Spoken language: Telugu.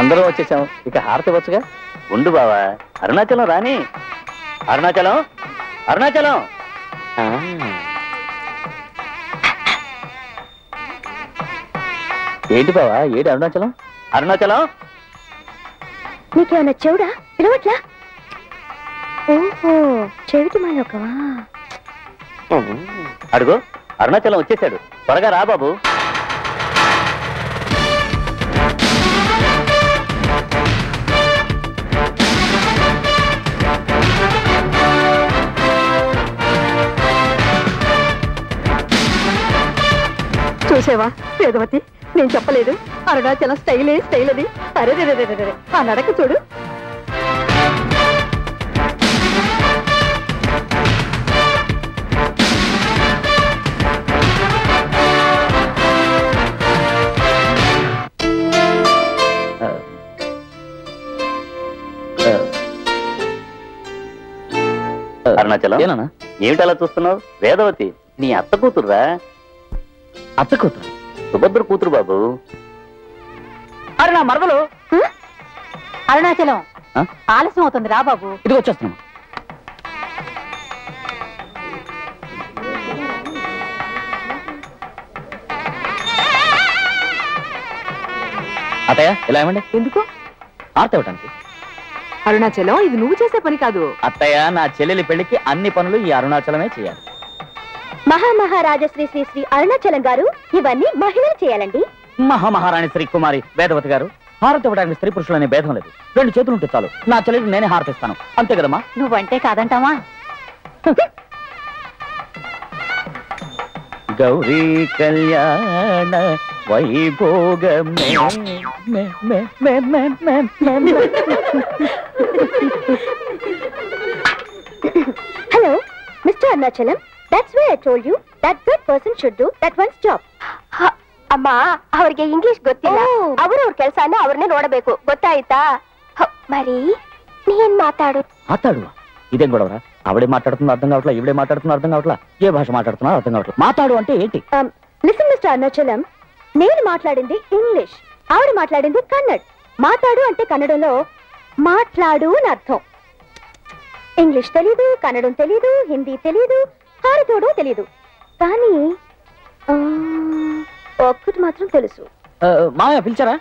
అందరం వచ్చేసాం, ఇక హారతి వచ్చుగా. ఉండు బావా, అరుణాచలం రాని. అరుణాచలం, అరుణాచలం. ఏంటి బావా, ఏడు అరుణాచలం? అరుణాచలం నీకేమన్నా చెవుడా పిలవట్లా? ఓహో, చెవిటి మాలోకవా? అడుగు, అరుణాచలం వచ్చేసాడు, త్వరగా రా బాబు. చూసేవా వేదవతి, నేను చెప్పలేదు అరుణాచలం స్టైలే స్టైల్ అని. అరే ఆ నడక చూడు. అరుణాచలం, ఏమిటలా చూస్తున్నావు? వేదవతి నీ అత్త కూతురురా. అత్త కూతురు? సుభద్ర కూతురు బాబు. అరుణ మరదలు. అరుణాచలం ఆలస్యం అవుతుంది, రా బాబు. ఇది వచ్చేస్తున్నాం. అత్తయ్య ఇలా ఏమండి? ఎందుకు? ఆర్తి ఇవ్వటానికి. అరుణాచలం, ఇది నువ్వు చేసే పని కాదు. అత్తయ్య, నా చెల్లెలి పెళ్లికి అన్ని పనులు ఈ అరుణాచలమే చేయాలి. మహామహారాజా శ్రీ శ్రీ శ్రీ అరుణాచలం గారు ఇవన్నీ మహిళలు చేయాలండి. మహామహారాణి శ్రీ కుమారి వేదవతి గారు, హారతి ఇవ్వడానికి స్త్రీ పురుషులనే భేదం లేదు. 2 చేతులు ఉంటే చాలు, నా చెల్లెలు నేనే హారతిస్తాను. అంతే కదమ్మా? నువ్వంటే కాదంటావా? గౌరీ కళ్యాణ వైభోగమే. Hello mister Arunachalam, that's why I told you that good person should do that one's job. ಅಮ್ಮ ಅವರಿಗೆ ಇಂಗ್ಲಿಷ್ ಗೊತ್ತಿಲ್ಲ, ಅವರವ್ರ ಕೆಲಸನ ಅವ್ರನ್ನೇ ನೋಡಬೇಕು, ಗೊತ್ತಾಯ್ತಾ? మరి నేను మాట్లాడు. ఇదేం గొడవరా? ఆవిడే మాట్లాడుతున్నా అర్థం కావట్లా, ఈవిడే మాట్లాడుతున్నా అర్థం కావట్లా, ఏ భాష మాట్లాడుతున్నా అర్థం కావట్లా. మాట్లాడు అంటే ఏంటి? లిసన్ మిస్టర్ అరుణాచలం, నేను మాట్లాడింది ఇంగ్లీష్, ఆవిడ మాట్లాడింది కన్నడ్. మాట్లాడు అంటే కన్నడంలో మాట్లాడు అని అర్థం. ఇంగ్లీష్ తెలీదు, కన్నడం తెలీదు, హిందీ తెలీదు, హారతోడు తెలీదు, కానీ ఒక్కటి మాత్రం తెలుసు. మామయ్య పిలిచారా?